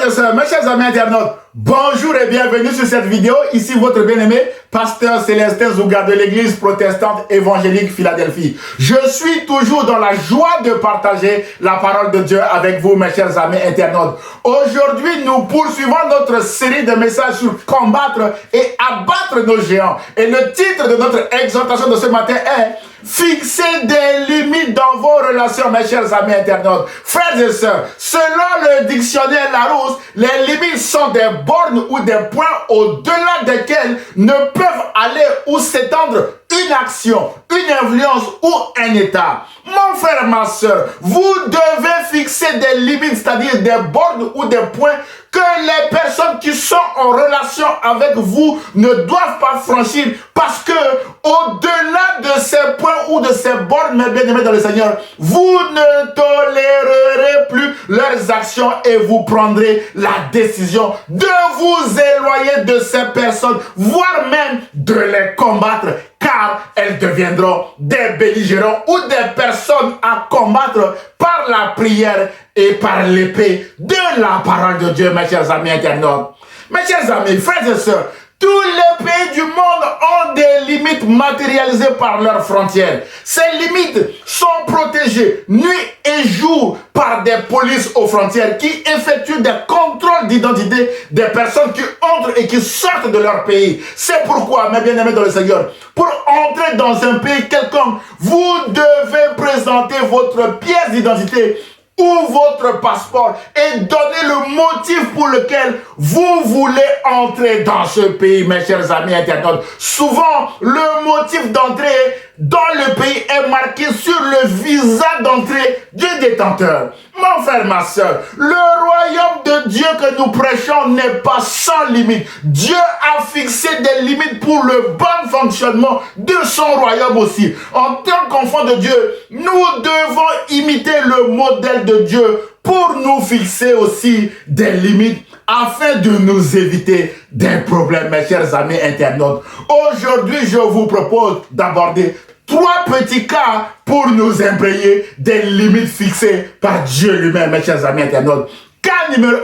Frères et sœurs, mes chers amis internautes, bonjour et bienvenue sur cette vidéo. Ici votre bien-aimé, pasteur Célestin Zouga de l'église protestante évangélique Philadelphie. Je suis toujours dans la joie de partager la parole de Dieu avec vous, mes chers amis internautes. Aujourd'hui, nous poursuivons notre série de messages sur combattre et abattre nos géants. Et le titre de notre exhortation de ce matin est fixer des limites dans vos relations, mes chers amis internautes. Frères et sœurs, selon le dictionnaire Larousse, les limites sont des bornes ou des points au-delà desquels ne peuvent aller ou s'étendre une action, une influence ou un état. Mon frère, ma soeur, vous devez fixer des limites, c'est-à-dire des bornes ou des points que les personnes qui sont en relation avec vous ne doivent pas franchir, parce que au-delà de ces points ou de ces bornes, mes bien-aimés dans le Seigneur, vous ne tolérerez plus leurs actions et vous prendrez la décision de vous éloigner de ces personnes, voire même de les combattre, car elles deviendront des belligérants ou des personnes à combattre par la prière et par l'épée de la parole de Dieu, mes chers amis internautes. Mes chers amis, frères et sœurs, tous les pays du monde ont des limites matérialisées par leurs frontières. Ces limites sont protégées nuit et jour par des polices aux frontières qui effectuent des contrôles d'identité des personnes qui entrent et qui sortent de leur pays. C'est pourquoi, mes bien-aimés dans le Seigneur, pour entrer dans un pays quelconque, vous devez présenter votre pièce d'identité ou votre passeport et donner le motif pour lequel vous voulez entrer dans ce pays, mes chers amis internautes. Souvent, le motif d'entrée dans le pays est marqué sur le visa d'entrée du détenteur. Mon frère, ma soeur, le royaume de Dieu que nous prêchons n'est pas sans limite. Dieu a fixé des limites pour le bon fonctionnement de son royaume aussi. En tant qu'enfants de Dieu, nous devons imiter le modèle de Dieu pour nous fixer aussi des limites afin de nous éviter des problèmes, mes chers amis internautes. Aujourd'hui, je vous propose d'aborder 3 petits cas pour nous imprégner des limites fixées par Dieu lui-même, mes chers amis internautes. Cas numéro 1,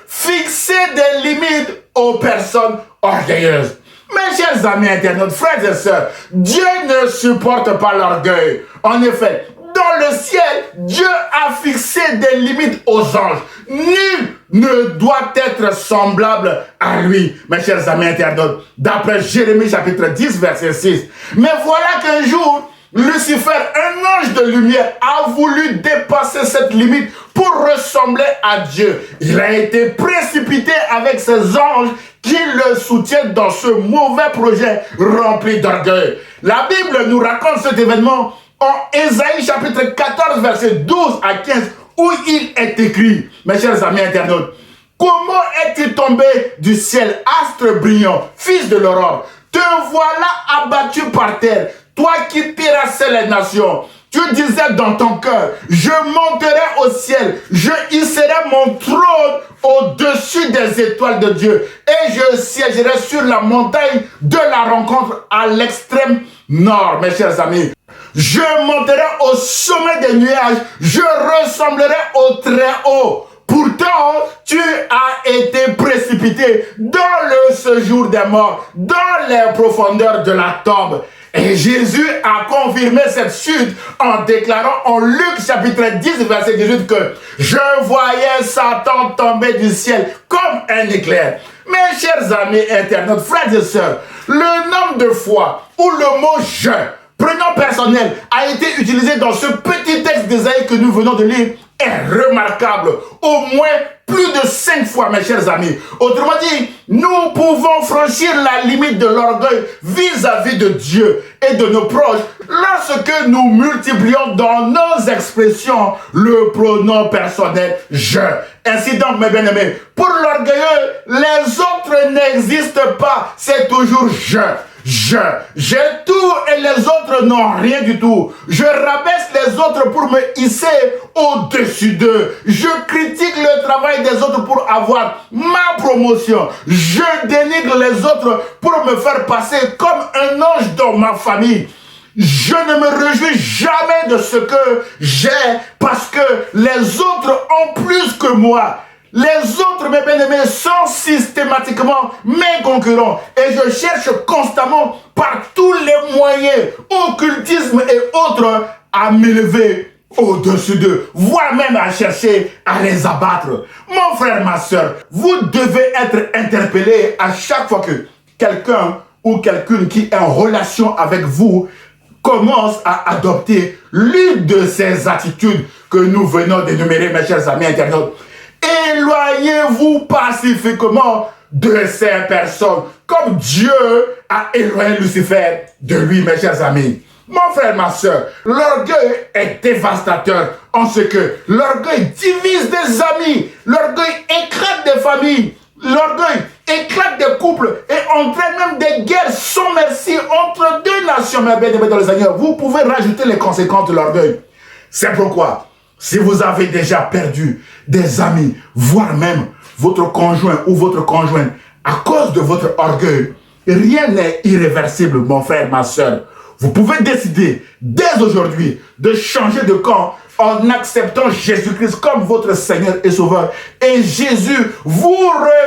fixer des limites aux personnes orgueilleuses. Mes chers amis internautes, frères et sœurs, Dieu ne supporte pas l'orgueil. En effet, dans le ciel, Dieu a fixé des limites aux anges. Nul ne doit être semblable à lui, mes chers amis internautes, d'après Jérémie chapitre 10, verset 6. Mais voilà qu'un jour, Lucifer, un ange de lumière, a voulu dépasser cette limite pour ressembler à Dieu. Il a été précipité avec ses anges qui le soutiennent dans ce mauvais projet rempli d'orgueil. La Bible nous raconte cet événement en Ésaïe chapitre 14, verset 12 à 15, où il est écrit, mes chers amis internautes, comment es-tu tombé du ciel, astre brillant, fils de l'aurore? Te voilà abattu par terre, toi qui terrassais les nations. Tu disais dans ton cœur, je monterai au ciel, je hisserai mon trône au-dessus des étoiles de Dieu, et je siégerai sur la montagne de la rencontre à l'extrême nord, mes chers amis. Je monterai au sommet des nuages, je ressemblerai au Très-Haut. Pourtant, tu as été précipité dans le séjour des morts, dans les profondeurs de la tombe. Et Jésus a confirmé cette chute en déclarant en Luc chapitre 10, verset 18 que « Je voyais Satan tomber du ciel comme un éclair ». Mes chers amis internautes, frères et sœurs, le nombre de fois où le mot « je », prénom personnel, a été utilisé dans ce petit texte d'Ésaïe que nous venons de lire est remarquable. Au moins plus de 5 fois, mes chers amis. Autrement dit, nous pouvons franchir la limite de l'orgueil vis-à-vis de Dieu et de nos proches lorsque nous multiplions dans nos expressions le pronom personnel « je ». Ainsi donc, mes bien-aimés, pour l'orgueilleux, les autres n'existent pas, c'est toujours « je ». J'ai tout et les autres n'ont rien du tout. Je rabaisse les autres pour me hisser au-dessus d'eux. Je critique le travail des autres pour avoir ma promotion. Je dénigre les autres pour me faire passer comme un ange dans ma famille. Je ne me réjouis jamais de ce que j'ai parce que les autres ont plus que moi. Les autres, mes bien-aimés, sont systématiquement mes concurrents. Et je cherche constamment par tous les moyens, occultisme et autres, à m'élever au-dessus d'eux, voire même à chercher à les abattre. Mon frère, ma soeur, vous devez être interpellé à chaque fois que quelqu'un ou quelqu'une qui est en relation avec vous commence à adopter l'une de ces attitudes que nous venons d'énumérer, mes chers amis internautes. Éloignez-vous pacifiquement de ces personnes, comme Dieu a éloigné Lucifer de lui, mes chers amis. Mon frère, ma soeur, l'orgueil est dévastateur en ce que l'orgueil divise des amis, l'orgueil écrase des familles, l'orgueil éclate des couples et entraîne même des guerres sans merci entre deux nations, mes bien-aimés dans le Seigneur. Vous pouvez rajouter les conséquences de l'orgueil. C'est pourquoi, si vous avez déjà perdu des amis, voire même votre conjoint ou votre conjointe à cause de votre orgueil, rien n'est irréversible, mon frère, ma soeur. Vous pouvez décider dès aujourd'hui de changer de camp en acceptant Jésus-Christ comme votre Seigneur et Sauveur. Et Jésus vous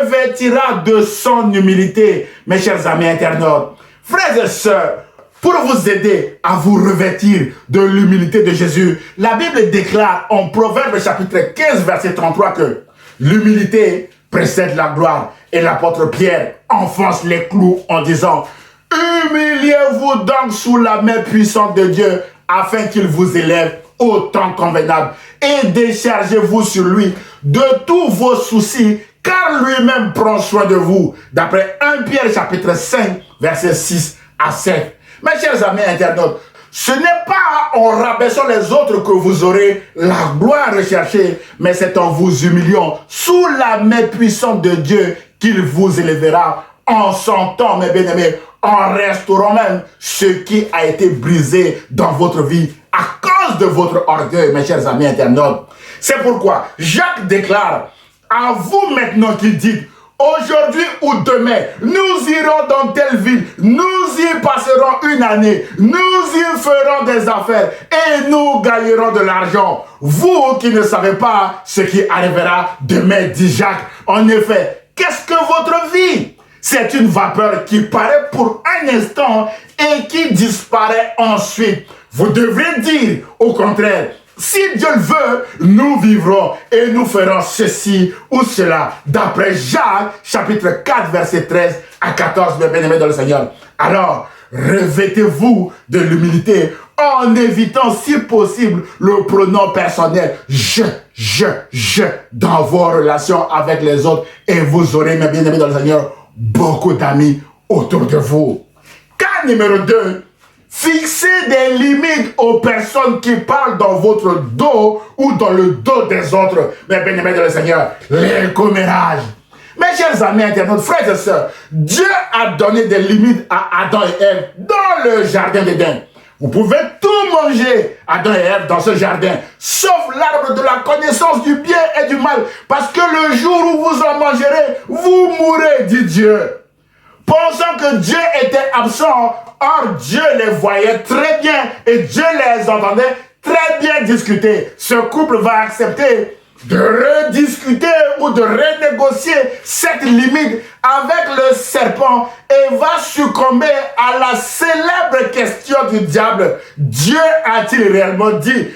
revêtira de son humilité, mes chers amis internautes. Frères et sœurs, pour vous aider à vous revêtir de l'humilité de Jésus, la Bible déclare en Proverbe chapitre 15, verset 33 que l'humilité précède la gloire. Et l'apôtre Pierre enfonce les clous en disant: humiliez-vous donc sous la main puissante de Dieu afin qu'il vous élève au temps convenable. Et déchargez-vous sur lui de tous vos soucis, car lui-même prend soin de vous. D'après 1 Pierre chapitre 5, versets 6 à 7. Mes chers amis internautes, ce n'est pas en rabaissant les autres que vous aurez la gloire recherchée, mais c'est en vous humiliant sous la main puissante de Dieu qu'il vous élèvera en son temps, mes bien-aimés, en restaurant même ce qui a été brisé dans votre vie à cause de votre orgueil, mes chers amis internautes. C'est pourquoi Jacques déclare: à vous maintenant qui dites, aujourd'hui ou demain, nous irons dans telle ville, nous y passerons une année, nous y ferons des affaires et nous gagnerons de l'argent. Vous qui ne savez pas ce qui arrivera demain, dit Jacques. En effet, qu'est-ce que votre vie? C'est une vapeur qui paraît pour un instant et qui disparaît ensuite. Vous devrez dire, au contraire, si Dieu le veut, nous vivrons et nous ferons ceci ou cela. D'après Jacques, chapitre 4, verset 13 à 14, mes bien-aimés dans le Seigneur. Alors, revêtez-vous de l'humilité en évitant, si possible, le pronom personnel je dans vos relations avec les autres. Et vous aurez, mes bien-aimés dans le Seigneur, beaucoup d'amis autour de vous. Cas numéro 2, fixez des limites aux personnes qui parlent dans votre dos ou dans le dos des autres. Mes bien-aimés dans le Seigneur, les commérages. Mes chers amis internautes, frères et sœurs, Dieu a donné des limites à Adam et Ève dans le jardin d'Éden. Vous pouvez tout manger, Adam et Ève, dans ce jardin, sauf l'arbre de la connaissance du bien et du mal. Parce que le jour où vous en mangerez, vous mourrez, dit Dieu. Pensant que Dieu était absent, or Dieu les voyait très bien et Dieu les entendait très bien discuter. Ce couple va accepter de rediscuter ou de renégocier cette limite avec le serpent et va succomber à la célèbre question du diable. Dieu a-t-il réellement dit: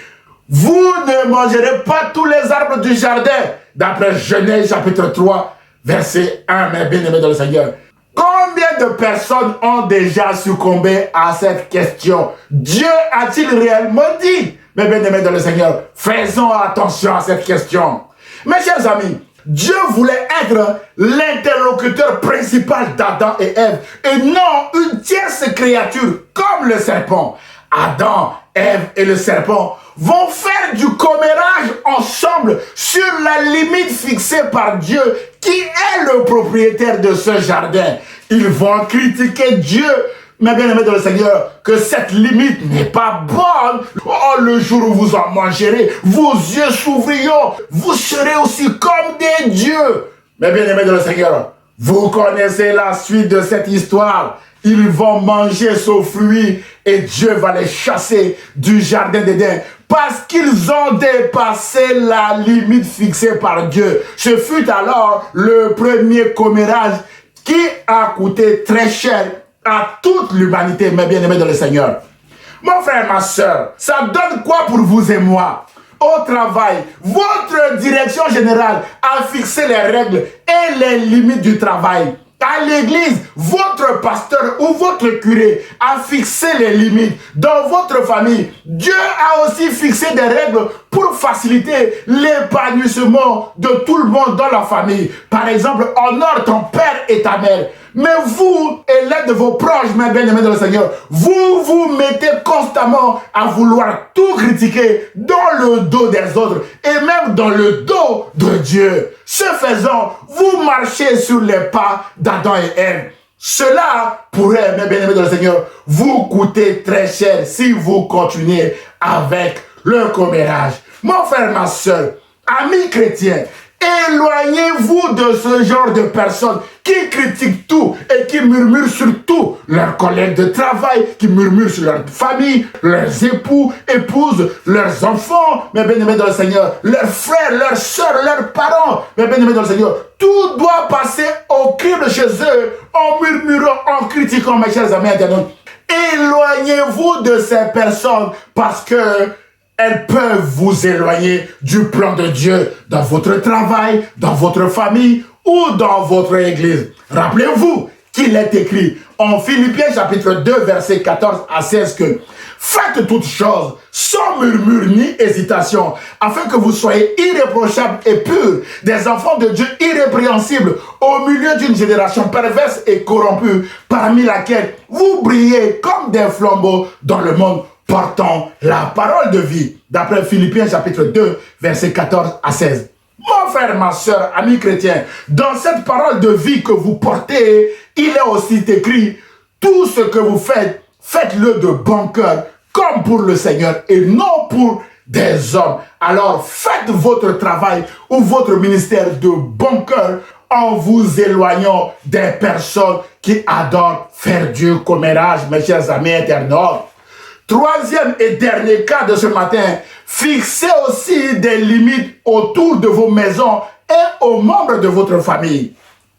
vous ne mangerez pas tous les arbres du jardin? D'après Genèse chapitre 3, verset 1, mes bien-aimés dans le Seigneur. Combien de personnes ont déjà succombé à cette question? Dieu a-t-il réellement dit? Mes bien-aimés dans le Seigneur, faisons attention à cette question. Mes chers amis, Dieu voulait être l'interlocuteur principal d'Adam et Ève et non une tierce créature comme le serpent. Adam, Ève et le serpent vont faire du commérage ensemble sur la limite fixée par Dieu qui est le propriétaire de ce jardin. Ils vont critiquer Dieu, mais bien aimé dans le Seigneur, que cette limite n'est pas bonne. Oh, le jour où vous en mangerez, vos yeux s'ouvriront, vous serez aussi comme des dieux. Mais bien aimé dans le Seigneur, vous connaissez la suite de cette histoire. Ils vont manger ce fruit et Dieu va les chasser du jardin d'Éden parce qu'ils ont dépassé la limite fixée par Dieu. Ce fut alors le premier commérage qui a coûté très cher à toute l'humanité, mes bien-aimés dans le Seigneur. Mon frère, ma soeur, ça donne quoi pour vous et moi? Au travail, votre direction générale a fixé les règles et les limites du travail. À l'église, votre pasteur ou votre curé a fixé les limites. Dans votre famille, Dieu a aussi fixé des règles pour faciliter l'épanouissement de tout le monde dans la famille. Par exemple, honore ton père et ta mère. Mais vous et l'aide de vos proches, mes bien-aimés dans le Seigneur, vous vous mettez constamment à vouloir tout critiquer dans le dos des autres et même dans le dos de Dieu. Ce faisant, vous marchez sur les pas d'Adam et Ève. Cela pourrait, mes bien-aimés dans le Seigneur, vous coûter très cher si vous continuez avec le commérage. Mon frère, ma soeur, amis chrétiens, éloignez-vous de ce genre de personnes qui critiquent tout et qui murmurent sur tout. Leurs collègues de travail, qui murmurent sur leur famille, leurs époux, épouses, leurs enfants, mes bien-aimés dans le Seigneur, leurs frères, leurs sœurs, leurs parents, mes bien-aimés dans le Seigneur. Tout doit passer au crible chez eux, en murmurant, en critiquant, mes chers amis internautes. Éloignez-vous de ces personnes parce que elles peuvent vous éloigner du plan de Dieu dans votre travail, dans votre famille ou dans votre église. Rappelez-vous qu'il est écrit en Philippiens chapitre 2 verset 14 à 16 que faites toutes choses sans murmure ni hésitation, afin que vous soyez irréprochables et purs, des enfants de Dieu irrépréhensibles, au milieu d'une génération perverse et corrompue, parmi laquelle vous brillez comme des flambeaux dans le monde, portant la parole de vie, d'après Philippiens chapitre 2, versets 14 à 16. Mon frère, ma soeur, ami chrétien, dans cette parole de vie que vous portez, il est aussi écrit, tout ce que vous faites, faites-le de bon cœur, comme pour le Seigneur et non pour des hommes. Alors faites votre travail ou votre ministère de bon cœur en vous éloignant des personnes qui adorent faire du commérage, mes chers amis internautes. Troisième et dernier cas de ce matin, fixez aussi des limites autour de vos maisons et aux membres de votre famille.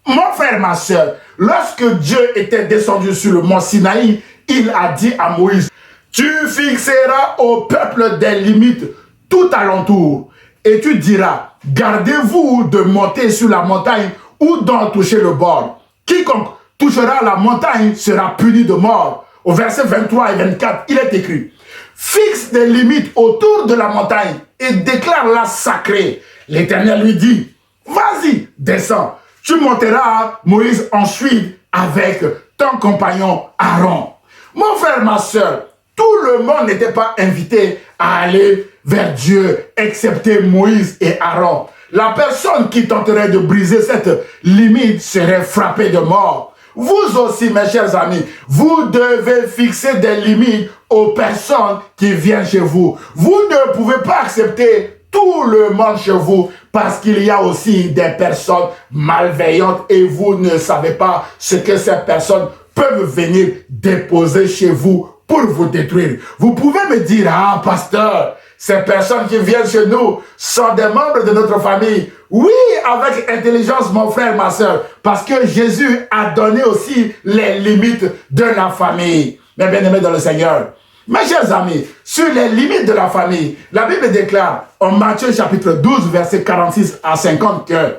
Mon frère, ma soeur, lorsque Dieu était descendu sur le mont Sinaï, il a dit à Moïse, « Tu fixeras au peuple des limites tout alentour, et tu diras, gardez-vous de monter sur la montagne ou d'en toucher le bord. Quiconque touchera la montagne sera puni de mort. » Au verset 23 et 24, il est écrit, « Fixe des limites autour de la montagne et déclare-la sacrée. » L'Éternel lui dit, « Vas-y, descends. Tu monteras, Moïse, ensuite avec ton compagnon Aaron. » Mon frère, ma soeur, tout le monde n'était pas invité à aller vers Dieu, excepté Moïse et Aaron. La personne qui tenterait de briser cette limite serait frappée de mort. Vous aussi, mes chers amis, vous devez fixer des limites aux personnes qui viennent chez vous. Vous ne pouvez pas accepter tout le monde chez vous parce qu'il y a aussi des personnes malveillantes et vous ne savez pas ce que ces personnes peuvent venir déposer chez vous pour vous détruire. Vous pouvez me dire, ah, pasteur, ces personnes qui viennent chez nous sont des membres de notre famille. Oui, avec intelligence, mon frère, ma soeur, parce que Jésus a donné aussi les limites de la famille. Mes bien-aimés dans le Seigneur, mes chers amis, sur les limites de la famille, la Bible déclare en Matthieu chapitre 12, versets 46 à 50 que,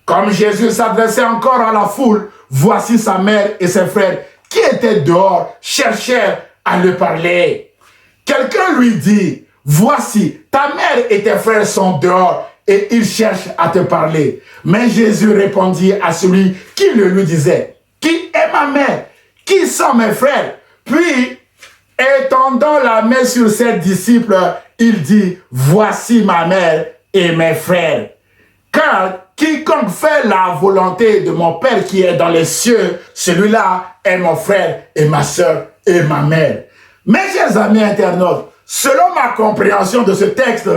comme Jésus s'adressait encore à la foule, voici sa mère et ses frères qui étaient dehors, cherchèrent à lui parler. Quelqu'un lui dit, voici, ta mère et tes frères sont dehors et ils cherchent à te parler. Mais Jésus répondit à celui qui le lui disait, qui est ma mère? Qui sont mes frères? Puis, étendant la main sur ses disciples, il dit, voici ma mère et mes frères. Car quiconque fait la volonté de mon Père qui est dans les cieux, celui-là est mon frère et ma soeur et ma mère. Mes chers amis internautes, selon ma compréhension de ce texte,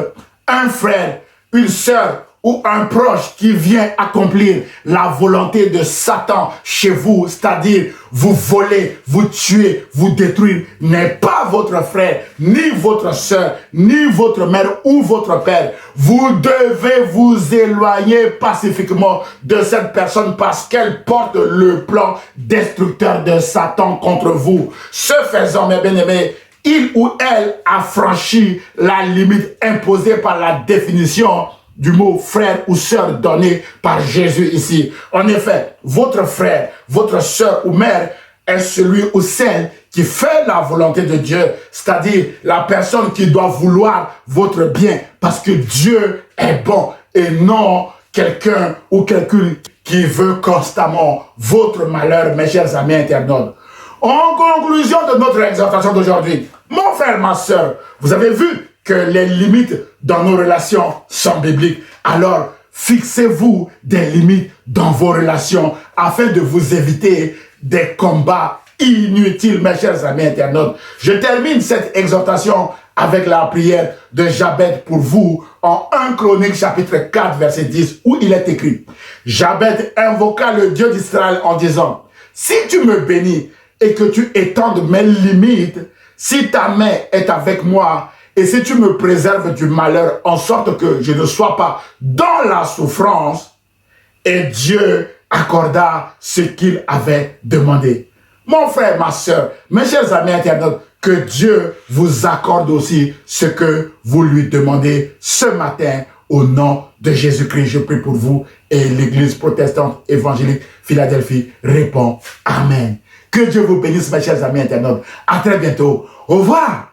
un frère, une sœur ou un proche qui vient accomplir la volonté de Satan chez vous, c'est-à-dire vous voler, vous tuer, vous détruire, n'est pas votre frère, ni votre soeur, ni votre mère ou votre père. Vous devez vous éloigner pacifiquement de cette personne parce qu'elle porte le plan destructeur de Satan contre vous. Ce faisant, mes bien-aimés, il ou elle a franchi la limite imposée par la définition du mot frère ou sœur donné par Jésus ici. En effet, votre frère, votre sœur ou mère est celui ou celle qui fait la volonté de Dieu, c'est-à-dire la personne qui doit vouloir votre bien parce que Dieu est bon et non quelqu'un ou quelqu'une qui veut constamment votre malheur, mes chers amis internautes. En conclusion de notre exhortation d'aujourd'hui, mon frère, ma sœur, vous avez vu que les limites dans nos relations sont bibliques. Alors, fixez-vous des limites dans vos relations afin de vous éviter des combats inutiles, mes chers amis internautes. Je termine cette exhortation avec la prière de Jabez pour vous en 1 Chronique chapitre 4 verset 10 où il est écrit: Jabez invoqua le Dieu d'Israël en disant: si tu me bénis et que tu étendes mes limites, si ta main est avec moi, et si tu me préserves du malheur, en sorte que je ne sois pas dans la souffrance, et Dieu accorda ce qu'il avait demandé. Mon frère, ma soeur, mes chers amis internautes, que Dieu vous accorde aussi ce que vous lui demandez ce matin au nom de Jésus-Christ. Je prie pour vous et l'Église protestante évangélique Philadelphie répond Amen. Que Dieu vous bénisse, mes chers amis internautes. À très bientôt. Au revoir.